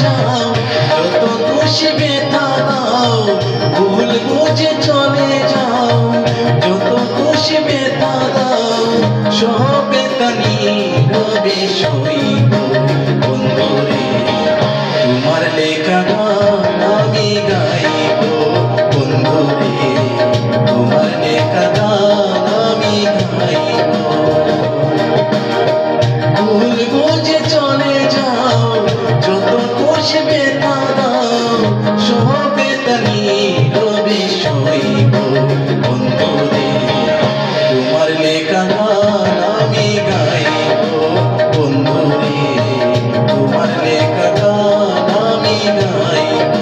যাও, যত খুশি ব্যথা দাও, ভুল বুঝে চলে যাও, যত খুশি ব্যথা দাও, সবে তা নীরবে সইব বন্ধুরে। তোমার লেখা গান আমি গাইব বন্ধুরে, তোমার লেখা গান আমি গাইব। ভুল বুঝে চলে যাও, যত খুশি ব্যথা দাও, সবে তা নীরবে সইব বন্ধুরে। তোমার লেখা গান আমি গাইব বন্ধুরে, তোমার লেখা গান আমি গাইব।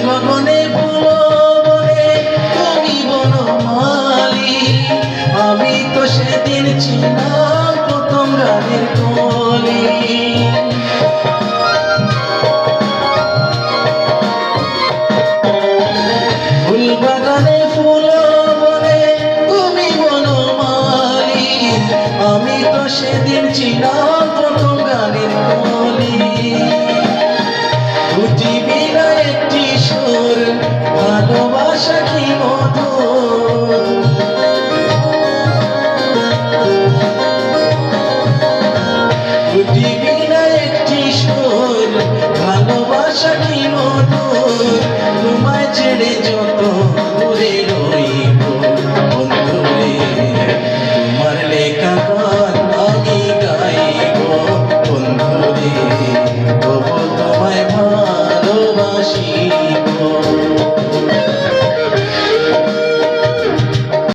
গগনে ফুল বনে তুমি বনমালী, আমি তো সেদিন ছিলাম প্রথম গানের কলি। ফুল বাগানে ফুল বনে তুমি বনমালী, আমি তো সেদিন ছিলাম প্রথম গানের কলি। বুঝিবি না একটি সুর, ভালোবাসা কি মধুর, বুঝিবি না একটি সুর, ভালোবাসা কি মধুর। তোমায় ছেড়ে যত